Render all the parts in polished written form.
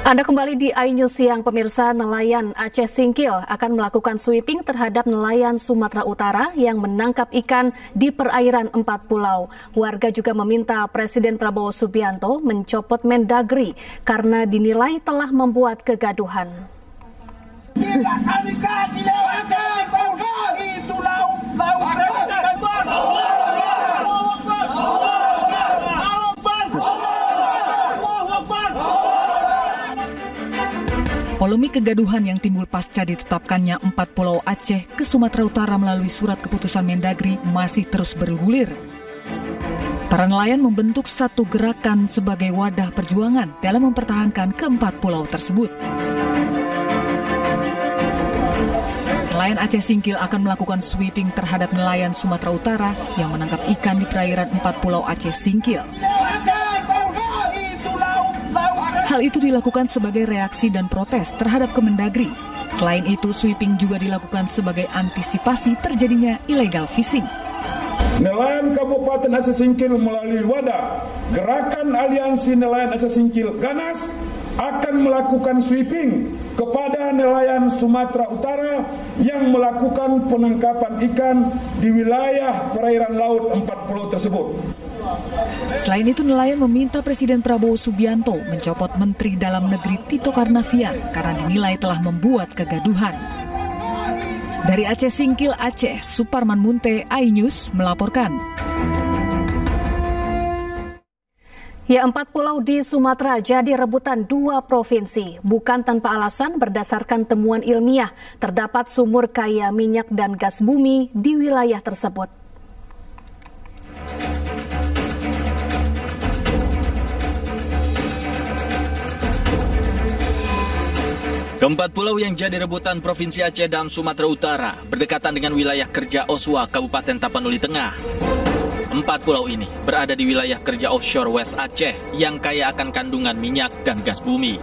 Anda kembali di iNews Siang, pemirsa. Nelayan Aceh Singkil akan melakukan sweeping terhadap nelayan Sumatera Utara yang menangkap ikan di perairan 4 pulau. Warga juga meminta Presiden Prabowo Subianto mencopot Mendagri karena dinilai telah membuat kegaduhan. Tidak kami kasih lewat itu laut Polemik kegaduhan yang timbul pasca ditetapkannya 4 pulau Aceh ke Sumatera Utara melalui surat keputusan Mendagri masih terus bergulir. Para nelayan membentuk satu gerakan sebagai wadah perjuangan dalam mempertahankan keempat pulau tersebut. Nelayan Aceh Singkil akan melakukan sweeping terhadap nelayan Sumatera Utara yang menangkap ikan di perairan 4 pulau Aceh Singkil. Hal itu dilakukan sebagai reaksi dan protes terhadap Kemendagri. Selain itu, sweeping juga dilakukan sebagai antisipasi terjadinya illegal fishing. Nelayan Kabupaten Aceh Singkil melalui wadah Gerakan Aliansi Nelayan Aceh Singkil (GANAS) akan melakukan sweeping kepada nelayan Sumatera Utara yang melakukan penangkapan ikan di wilayah perairan laut 4 pulau tersebut. Selain itu, nelayan meminta Presiden Prabowo Subianto mencopot Menteri Dalam Negeri Tito Karnavian karena dinilai telah membuat kegaduhan. Dari Aceh Singkil, Aceh, Suparman Munte, iNews melaporkan. Ya, 4 pulau di Sumatera jadi rebutan 2 provinsi. Bukan tanpa alasan, berdasarkan temuan ilmiah, terdapat sumur kaya minyak dan gas bumi di wilayah tersebut. Keempat pulau yang jadi rebutan Provinsi Aceh dan Sumatera Utara berdekatan dengan wilayah kerja Oswa, Kabupaten Tapanuli Tengah. 4 pulau ini berada di wilayah kerja offshore West Aceh yang kaya akan kandungan minyak dan gas bumi.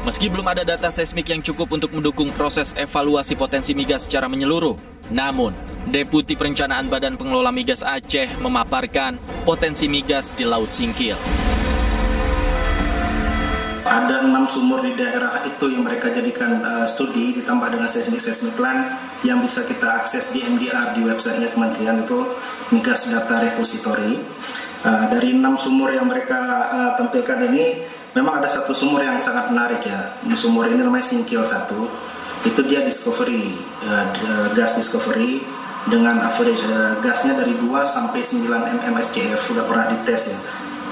Meski belum ada data seismik yang cukup untuk mendukung proses evaluasi potensi migas secara menyeluruh, namun Deputi Perencanaan Badan Pengelola Migas Aceh memaparkan potensi migas di Laut Singkil. Ada 6 sumur di daerah itu yang mereka jadikan studi ditambah dengan seismik land yang bisa kita akses di MDR di websitenya Kementerian, itu Migas Data Repository. Dari 6 sumur yang mereka tampilkan ini, memang ada satu sumur yang sangat menarik ya. Sumur ini namanya Singkil 1. Itu dia discovery, gas discovery dengan average gasnya dari 2 sampai 9 mmSCF, sudah pernah dites ya.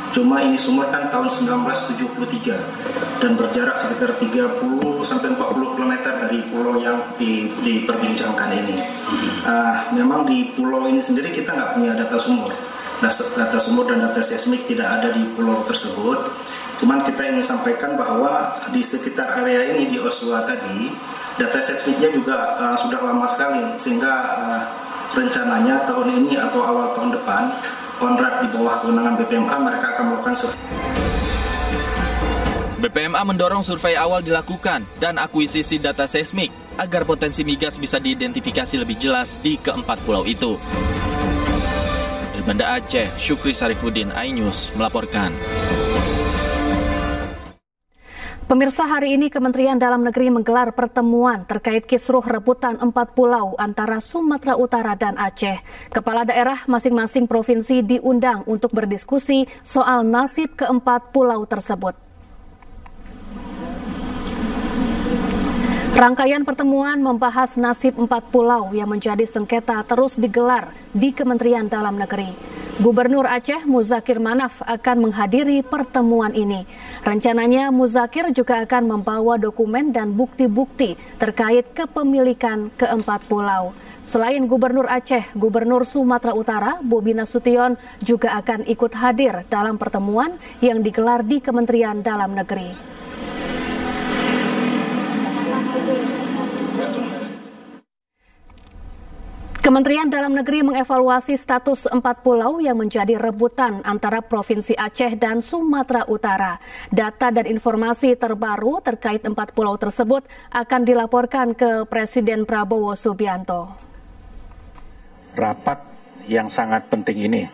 Cuma ini sumur kan tahun 1973 dan berjarak sekitar 30 sampai 40 km dari pulau yang diperbincangkan ini. Memang di pulau ini sendiri kita nggak punya data sumur. Data sumur dan data seismik tidak ada di pulau tersebut. Cuman kita ingin sampaikan bahwa di sekitar area ini di Oswa tadi, data seismiknya juga sudah lama sekali, sehingga rencananya tahun ini atau awal tahun depan, kontrak di bawah kewenangan BPMA mereka akan melakukan survei. BPMA mendorong survei awal dilakukan dan akuisisi data seismik agar potensi migas bisa diidentifikasi lebih jelas di keempat pulau itu. Dari Banda Aceh, Syukri Sarifuddin, iNews melaporkan. Pemirsa, hari ini Kementerian Dalam Negeri menggelar pertemuan terkait kisruh rebutan 4 pulau antara Sumatera Utara dan Aceh. Kepala daerah masing-masing provinsi diundang untuk berdiskusi soal nasib keempat pulau tersebut. Rangkaian pertemuan membahas nasib 4 pulau yang menjadi sengketa terus digelar di Kementerian Dalam Negeri. Gubernur Aceh Muzakir Manaf akan menghadiri pertemuan ini. Rencananya Muzakir juga akan membawa dokumen dan bukti-bukti terkait kepemilikan keempat pulau. Selain Gubernur Aceh, Gubernur Sumatera Utara Bobi Nasution juga akan ikut hadir dalam pertemuan yang digelar di Kementerian Dalam Negeri. Kementerian Dalam Negeri mengevaluasi status 4 pulau yang menjadi rebutan antara Provinsi Aceh dan Sumatera Utara. Data dan informasi terbaru terkait 4 pulau tersebut akan dilaporkan ke Presiden Prabowo Subianto. Rapat yang sangat penting ini.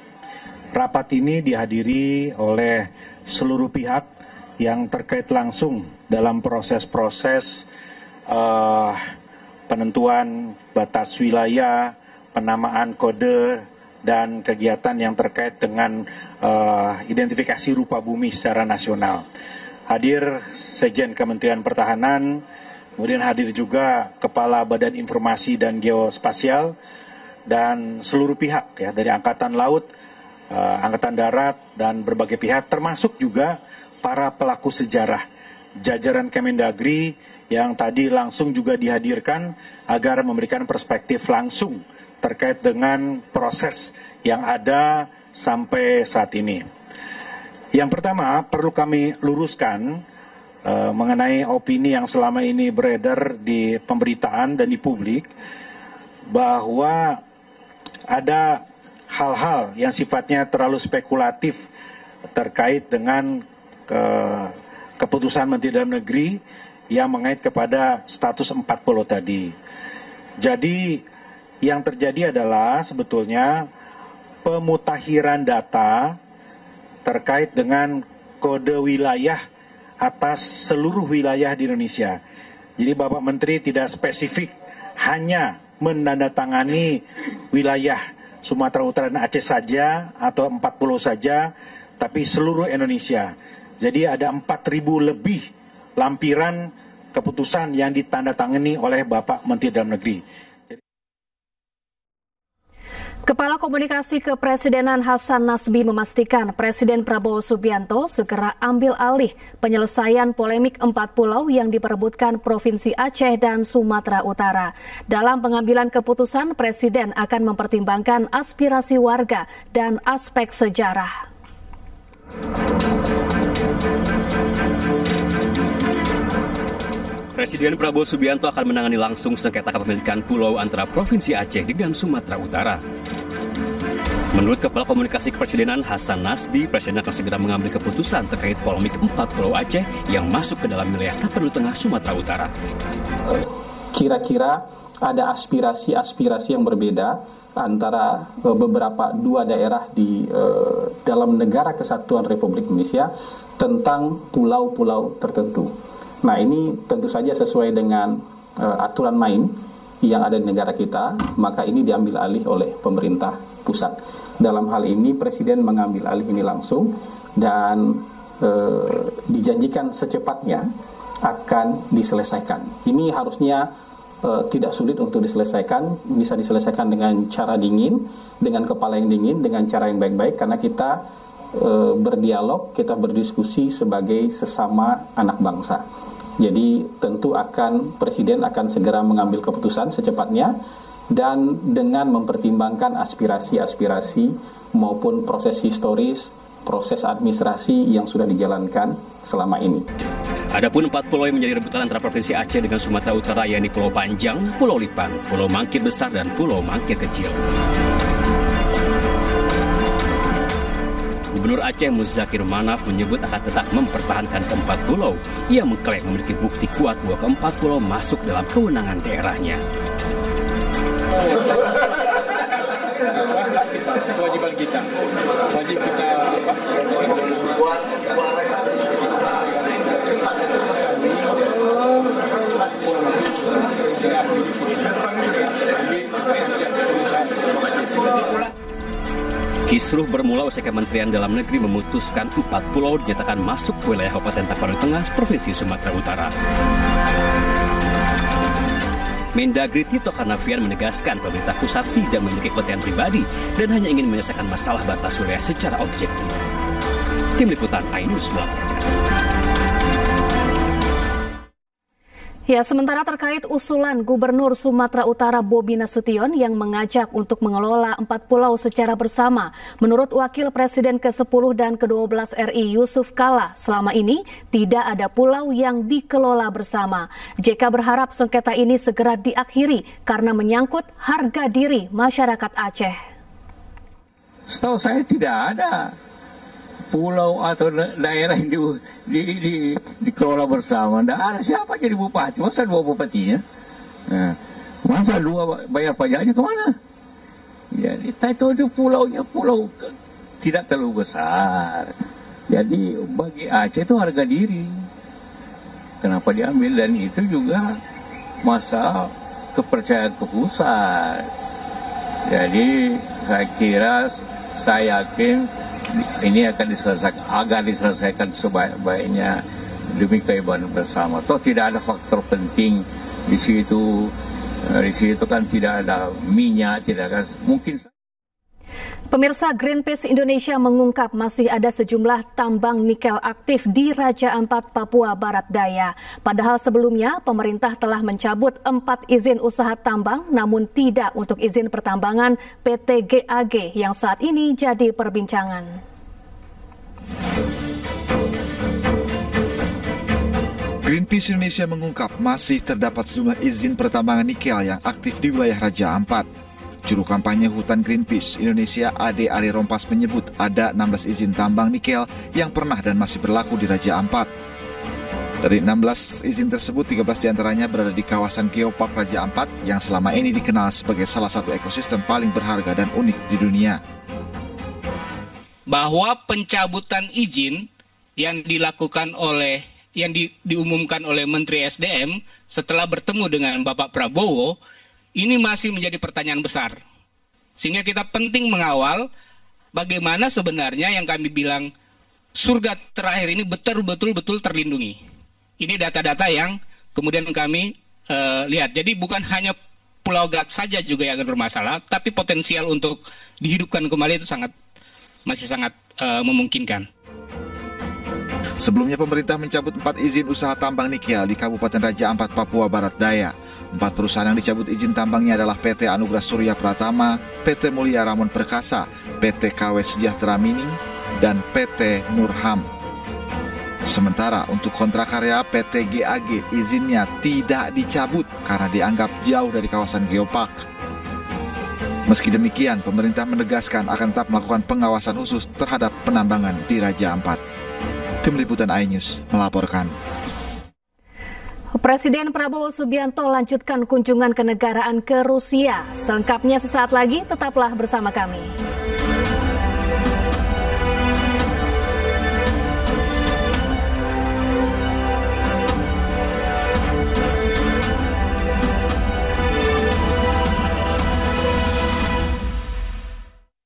Rapat ini dihadiri oleh seluruh pihak yang terkait langsung dalam proses-proses penentuan batas wilayah, penamaan kode, dan kegiatan yang terkait dengan identifikasi rupa bumi secara nasional. Hadir Sekjen Kementerian Pertahanan, kemudian hadir juga Kepala Badan Informasi dan Geospasial, dan seluruh pihak ya, dari Angkatan Laut, Angkatan Darat, dan berbagai pihak, termasuk juga para pelaku sejarah, jajaran Kemendagri yang tadi langsung juga dihadirkan agar memberikan perspektif langsung terkait dengan proses yang ada sampai saat ini. Yang pertama, perlu kami luruskan mengenai opini yang selama ini beredar di pemberitaan dan di publik, bahwa ada hal-hal yang sifatnya terlalu spekulatif terkait dengan keputusan Menteri Dalam Negeri yang mengait kepada status 40 tadi. Jadi yang terjadi adalah sebetulnya pemutakhiran data terkait dengan kode wilayah atas seluruh wilayah di Indonesia. Jadi Bapak Menteri tidak spesifik hanya menandatangani wilayah Sumatera Utara dan Aceh saja atau 40 saja, tapi seluruh Indonesia. Jadi ada 4.000 lebih lampiran keputusan yang ditandatangani oleh Bapak Menteri Dalam Negeri. Kepala Komunikasi Kepresidenan Hasan Nasbi memastikan Presiden Prabowo Subianto segera ambil alih penyelesaian polemik 4 pulau yang diperebutkan Provinsi Aceh dan Sumatera Utara. Dalam pengambilan keputusan, Presiden akan mempertimbangkan aspirasi warga dan aspek sejarah. Presiden Prabowo Subianto akan menangani langsung sengketa kepemilikan pulau antara Provinsi Aceh dengan Sumatera Utara. Menurut Kepala Komunikasi Kepresidenan Hasan Nasbi, Presiden akan segera mengambil keputusan terkait polemik 4 pulau Aceh yang masuk ke dalam wilayah Tapanuli Tengah, Sumatera Utara. Kira-kira ada aspirasi-aspirasi yang berbeda antara beberapa dua daerah di dalam negara kesatuan Republik Indonesia tentang pulau-pulau tertentu. Nah, ini tentu saja sesuai dengan aturan main yang ada di negara kita, maka ini diambil alih oleh pemerintah pusat. Dalam hal ini Presiden mengambil alih ini langsung dan dijanjikan secepatnya akan diselesaikan. Ini harusnya tidak sulit untuk diselesaikan, bisa diselesaikan dengan cara dingin, dengan kepala yang dingin, dengan cara yang baik-baik, karena kita berdialog, kita berdiskusi sebagai sesama anak bangsa. Jadi tentu Presiden akan segera mengambil keputusan secepatnya dan dengan mempertimbangkan aspirasi-aspirasi maupun proses historis, proses administrasi yang sudah dijalankan selama ini. Adapun 4 pulau yang menjadi rebutan antara Provinsi Aceh dengan Sumatera Utara, yakni Pulau Panjang, Pulau Lipan, Pulau Mangkir Besar, dan Pulau Mangkir Kecil. Gubernur Aceh Muzakir Manaf menyebut akan tetap mempertahankan keempat pulau. Ia mengklaim memiliki bukti kuat bahwa keempat pulau masuk dalam kewenangan daerahnya. Kewajiban kita, wajib kita Kisruh bermula usai Kementerian Dalam Negeri memutuskan 4 pulau dinyatakan masuk ke wilayah Kabupaten Tapanuli Tengah, Provinsi Sumatera Utara. Mendagri Tito Karnavian menegaskan pemerintah pusat tidak memiliki kepentingan pribadi dan hanya ingin menyelesaikan masalah batas wilayah secara objektif. Tim Liputan iNews melaporkan. Ya, sementara terkait usulan Gubernur Sumatera Utara Bobi Nasution yang mengajak untuk mengelola 4 pulau secara bersama, menurut Wakil Presiden ke-10 dan ke-12 RI Yusuf Kala, selama ini tidak ada pulau yang dikelola bersama. JK berharap sengketa ini segera diakhiri karena menyangkut harga diri masyarakat Aceh. Setahu saya tidak ada pulau atau daerah yang dikelola bersama. Tidak ada siapa jadi bupati. Masa 2 bupatinya? Nah, masa 2 bayar pajaknya kemana? Ya, itu pulaunya pulau tidak terlalu besar. Jadi bagi Aceh itu harga diri. Kenapa diambil? Dan itu juga masalah kepercayaan ke pusat. Jadi saya yakin ini akan diselesaikan sebaik-baiknya demi keimanan bersama. Toh tidak ada faktor penting di situ. Di situ kan tidak ada minyak, tidak ada mungkin. Pemirsa, Greenpeace Indonesia mengungkap masih ada sejumlah tambang nikel aktif di Raja Ampat, Papua Barat Daya. Padahal sebelumnya pemerintah telah mencabut 4 izin usaha tambang, namun tidak untuk izin pertambangan PT GAG yang saat ini jadi perbincangan. Greenpeace Indonesia mengungkap masih terdapat sejumlah izin pertambangan nikel yang aktif di wilayah Raja Ampat. Juru kampanye Hutan Greenpeace Indonesia Ade Ari Rompas menyebut ada 16 izin tambang nikel yang pernah dan masih berlaku di Raja Ampat. Dari 16 izin tersebut, 13 diantaranya berada di kawasan Geopark Raja Ampat yang selama ini dikenal sebagai salah satu ekosistem paling berharga dan unik di dunia. Bahwa pencabutan izin yang dilakukan diumumkan oleh Menteri SDM setelah bertemu dengan Bapak Prabowo, ini masih menjadi pertanyaan besar. Sehingga kita penting mengawal bagaimana sebenarnya yang kami bilang surga terakhir ini betul-betul terlindungi. Ini data-data yang kemudian kami lihat. Jadi bukan hanya Pulau Gak saja juga yang akan bermasalah, tapi potensial untuk dihidupkan kembali itu masih sangat memungkinkan. Sebelumnya pemerintah mencabut 4 izin usaha tambang nikel di Kabupaten Raja Ampat, Papua Barat Daya. 4 perusahaan yang dicabut izin tambangnya adalah PT Anugrah Surya Pratama, PT Mulia Ramon Perkasa, PT KW Sejahtera Mining, dan PT Nurham. Sementara untuk kontrak karya PT GAG izinnya tidak dicabut karena dianggap jauh dari kawasan Geopark. Meski demikian, pemerintah menegaskan akan tetap melakukan pengawasan khusus terhadap penambangan di Raja Ampat. Tim Liputan iNews melaporkan. Presiden Prabowo Subianto lanjutkan kunjungan kenegaraan ke Rusia. Selengkapnya sesaat lagi, tetaplah bersama kami.